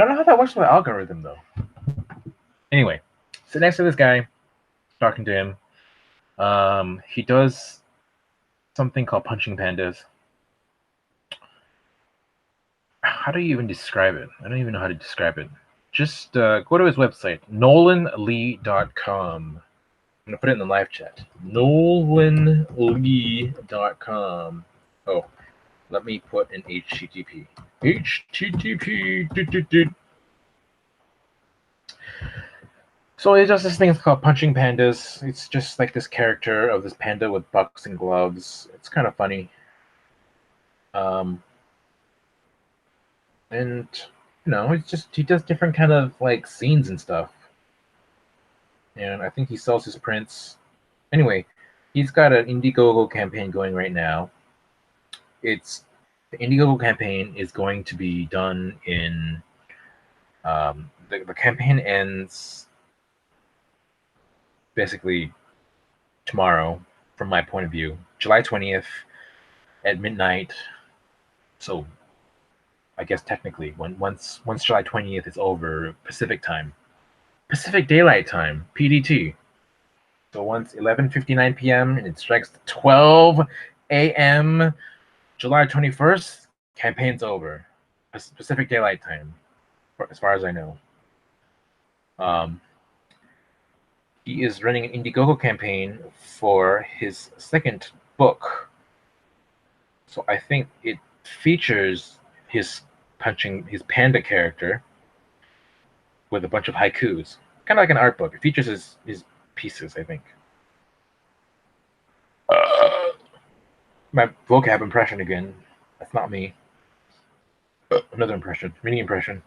Speaker 1: know how that works with the algorithm though. Anyway, sit next to this guy, talking to him. He does something called punching pandas. How do you even describe it? I don't even know how to describe it. Just go to his website, nolanlee.com. I'm going to put it in the live chat. nolanlee.com. Oh, let me put an HTTP. HTTP. So he does this thing called Punching Pandas. It's just like this character of this panda with boxing gloves. It's kind of funny. And it's just he does different kind of like scenes and stuff. And I think he sells his prints. Anyway, he's got an Indiegogo campaign going right now. The Indiegogo campaign is going to be done in the campaign ends basically tomorrow, from my point of view, July 20th at midnight. So I guess technically, once July 20th is over, Pacific time, Pacific Daylight Time, PDT. So once 11:59 p.m. and it strikes 12 a.m. July 21st, campaign's over. Pacific Daylight Time, as far as I know. He is running an Indiegogo campaign for his second book. So I think it features his panda character with a bunch of haikus, kind of like an art book. It features his pieces, I think. My vocab impression again. That's not me. Another impression. Mini impression.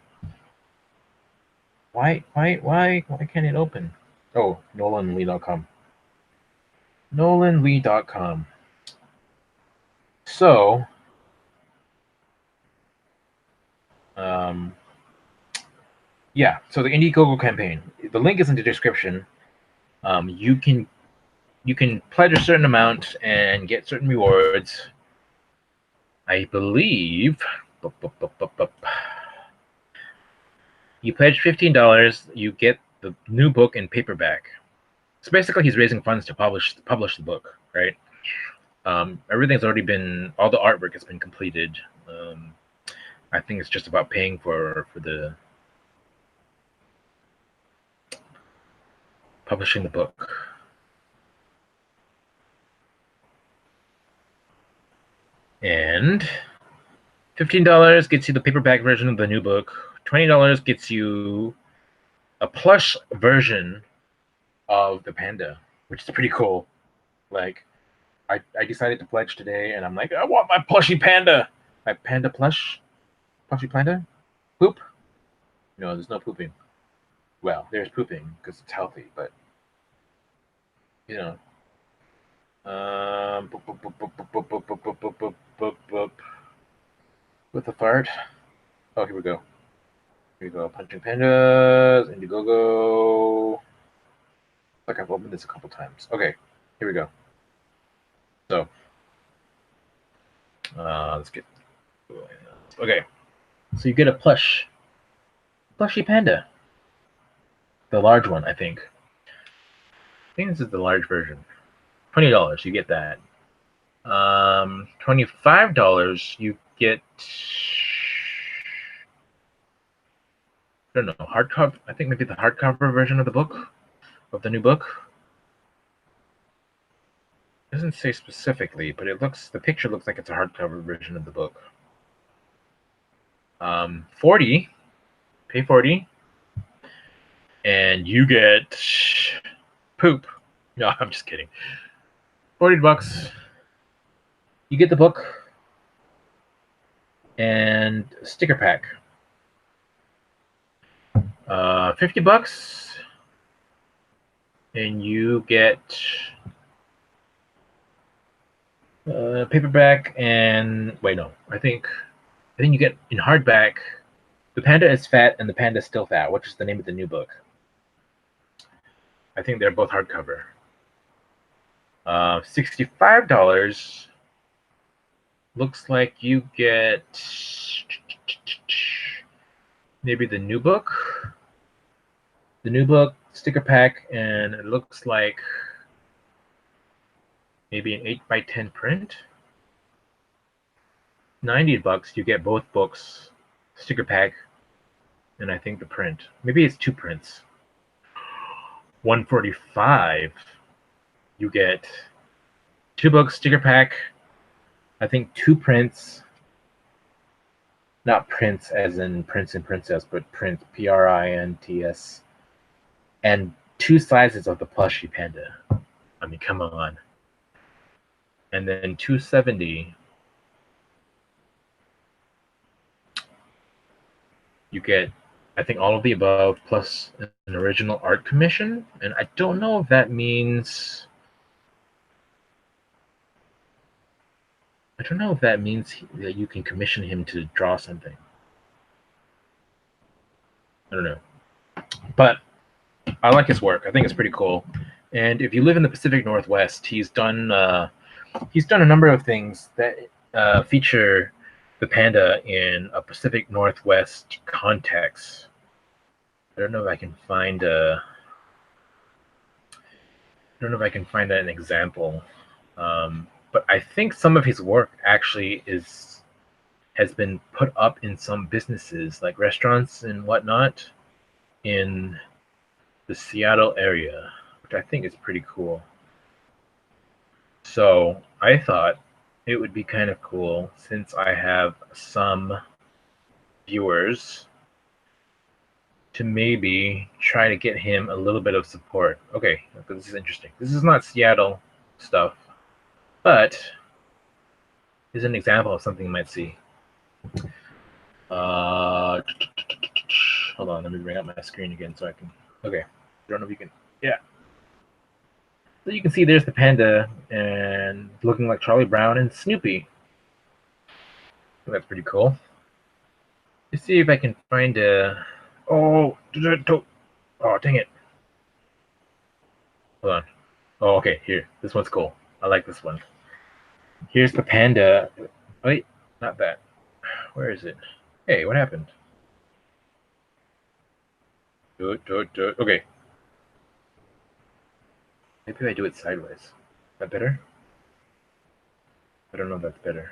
Speaker 1: Why can't it open? Oh, nolanlee.com. nolanlee.com. So, yeah. So the Indiegogo campaign. The link is in the description. You can pledge a certain amount and get certain rewards. I believe. You pledge $15, you get the new book in paperback. So basically, he's raising funds to publish the book, right? Everything's already been, all the artwork has been completed. I think it's just about paying for the publishing the book. And $15 gets you the paperback version of the new book. $20 gets you a plush version of the panda, which is pretty cool. Like, I decided to pledge today, and I'm like, I want my plushy panda, my panda plush. Plushy panda? Poop? No, there's no pooping. Well, there's pooping because it's healthy, but you know. Boop, boop, boop, boop, boop, boop, boop, boop, boop, boop, boop, boop. With a fart. Oh, here we go. Here we go. Punching pandas, Indiegogo. Like I've opened this a couple times. Okay, here we go. So, let's get. Okay, so you get a plushy panda, the large one, I think. I think this is the large version. $20, you get that. $25, you get. I don't know, hardcover. I think maybe the hardcover version of the book, of the new book. It doesn't say specifically, but the picture looks like it's a hardcover version of the book. 40, pay 40, and you get poop. No, I'm just kidding. $40. You get the book and sticker pack. $50, and you get paperback and wait, no, I think you get in hardback. The Panda is Fat and the Panda is Still Fat, which is the name of the new book. I think they're both hardcover. $65 looks like you get maybe the new book sticker pack, and it looks like maybe an 8x10 print. $90, you get both books, sticker pack, and I think the print. Maybe it's two prints. $145, you get two books, sticker pack, I think two prints. Not prints as in Prince and Princess, but print, Prints, and two sizes of the plushy panda. I mean, come on. And then $270, you get, I think, all of the above plus an original art commission. And I don't know if that means. I don't know if that means that you can commission him to draw something. I don't know. But I like his work. I think it's pretty cool. And if you live in the Pacific Northwest, he's done a number of things that feature the panda in a Pacific Northwest context. I don't know if I can find an example. But I think some of his work actually has been put up in some businesses, like restaurants and whatnot, in the Seattle area, which I think is pretty cool. So I thought it would be kind of cool, since I have some viewers, to maybe try to get him a little bit of support. Okay, this is interesting. This is not Seattle stuff, but is an example of something you might see. Hold on, let me bring up my screen again so I can. Okay, I don't know if you can. Yeah. So you can see there's the panda and looking like Charlie Brown and Snoopy. So that's pretty cool. Let's see if I can find a. Oh, dang it. Hold on. Oh, okay, here. This one's cool. I like this one. Here's the panda. Wait, not that. Where is it? Hey, what happened? Okay. Maybe I do it sideways. Is that better? I don't know if that's better.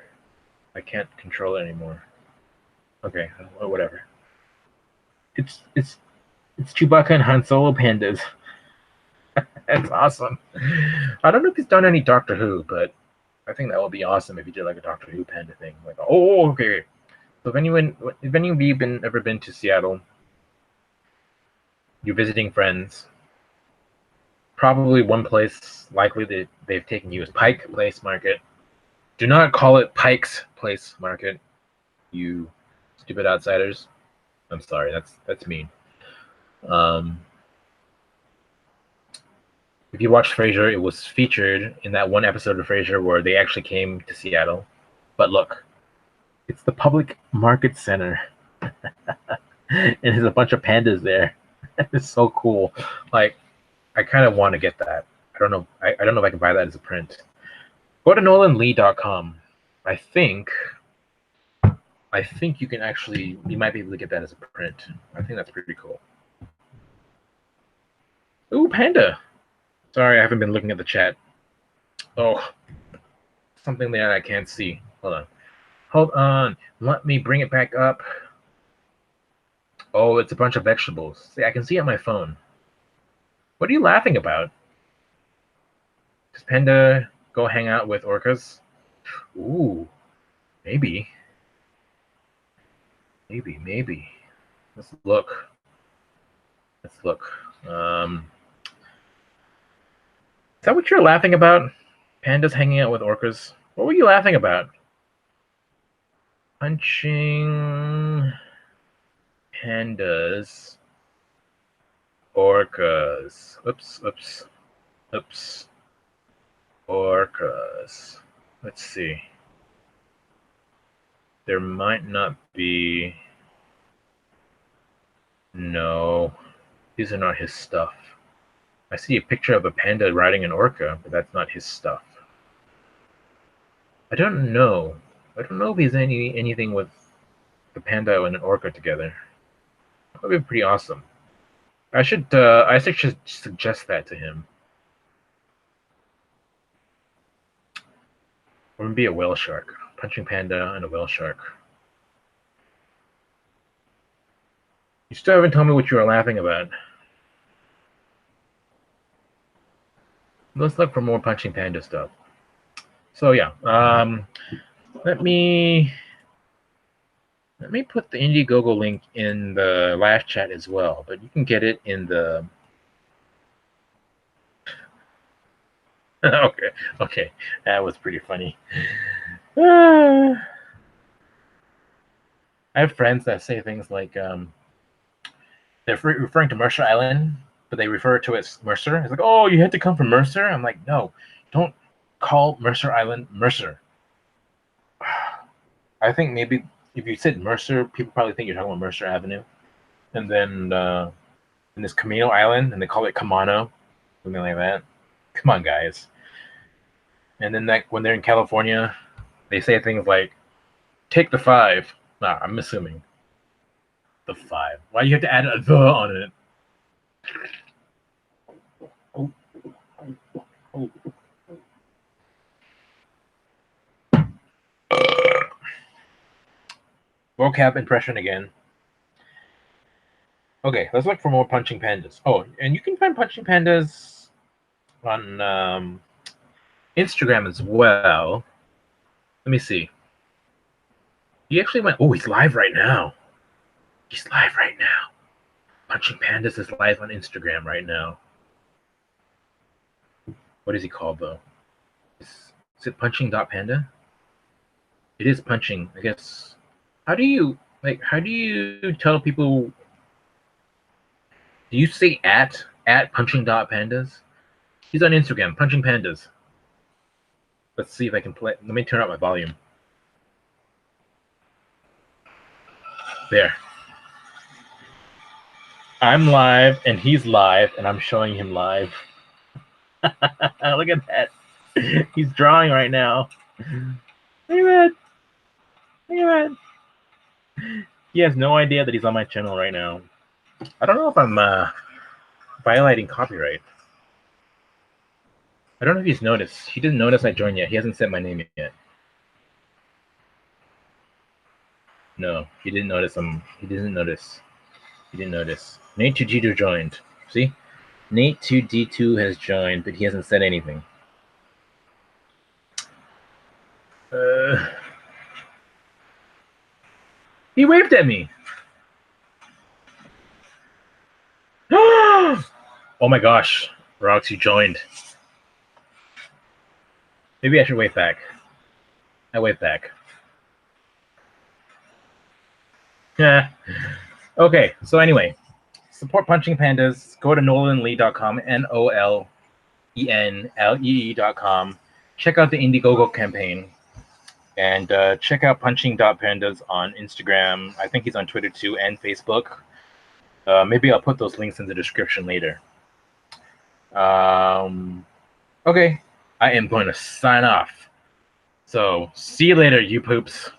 Speaker 1: I can't control it anymore. Okay, well, whatever. It's Chewbacca and Han Solo pandas. That's awesome. I don't know if he's done any Doctor Who, but I think that would be awesome if he did like a Doctor Who panda thing. Like, oh, okay. So if any of you ever been to Seattle, you're visiting friends, probably one place likely that they've taken you is Pike Place Market. Do not call it Pike's Place Market, you Stupid outsiders. I'm sorry, that's mean. If you watch Frasier, it was featured in that one episode of Frasier where they actually came to Seattle. But look, it's the public market center. And there's a bunch of pandas there. It's so cool. Like, I kind of want to get that. I don't know. I don't know if I can buy that as a print. Go to nolanlee.com. I think you can actually, you might be able to get that as a print. I think that's pretty cool. Ooh, panda. Sorry, I haven't been looking at the chat. Oh, something there I can't see. Hold on. Hold on. Let me bring it back up. Oh, it's a bunch of vegetables. See, I can see it on my phone. What are you laughing about? Does panda go hang out with orcas? Ooh, maybe. Maybe. Let's look. Is that what you're laughing about? Pandas hanging out with orcas? What were you laughing about? Punching pandas, orcas. Oops. Orcas. Let's see. There might not be. No, these are not his stuff. I see a picture of a panda riding an orca, but that's not his stuff. I don't know. I don't know if he's anything with the panda and an orca together. That would be pretty awesome. I should suggest that to him. Or maybe a whale shark. Punching panda and a whale shark. You still haven't told me what you were laughing about. Let's look for more punching panda stuff. So yeah, let me put the Indiegogo link in the live chat as well, but you can get it in the. Okay, that was pretty funny. I have friends that say things like they're referring to Mercer Island, but they refer to it as Mercer. It's like, oh, you had to come from Mercer? I'm like, no, don't call Mercer Island Mercer. I think maybe if you said Mercer, people probably think you're talking about Mercer Avenue. And then in this Camino Island, and they call it Camano, something like that. Come on, guys. And then when they're in California, they say things like, take the 5. Nah, I'm assuming. The 5. Why do you have to add a the on it? Oh. Vocab impression again. Okay, let's look for more punching pandas. Oh, and you can find punching pandas on Instagram as well. Let me see. He actually went. Oh, he's live right now. He's live right now. Punching Pandas is live on Instagram right now. What is he called though? Is it punching.panda? It is punching, I guess. How do you tell people? Do you say at punching.pandas? He's on Instagram, punching pandas. Let's see if I can play. Let me turn up my volume. There. I'm live and he's live and I'm showing him live. Look at that. He's drawing right now. Look at that. Look at that. He has no idea that he's on my channel right now. I don't know if I'm violating copyright. I don't know if he's noticed. He didn't notice I joined yet. He hasn't said my name yet. No, he didn't notice. He didn't notice. He didn't notice. Nate2D2 joined. See? Nate2D2 has joined, but he hasn't said anything. He waved at me. Oh my gosh. Rox, you joined. Maybe I should wave back. I wave back. Yeah. Okay, so anyway, support Punching Pandas. Go to nolanlee.com, NOLENLEE.com. Check out the Indiegogo campaign. And check out punching.pandas on Instagram. I think he's on Twitter too and Facebook. Maybe I'll put those links in the description later. Okay, I am going to sign off. So see you later, you poops.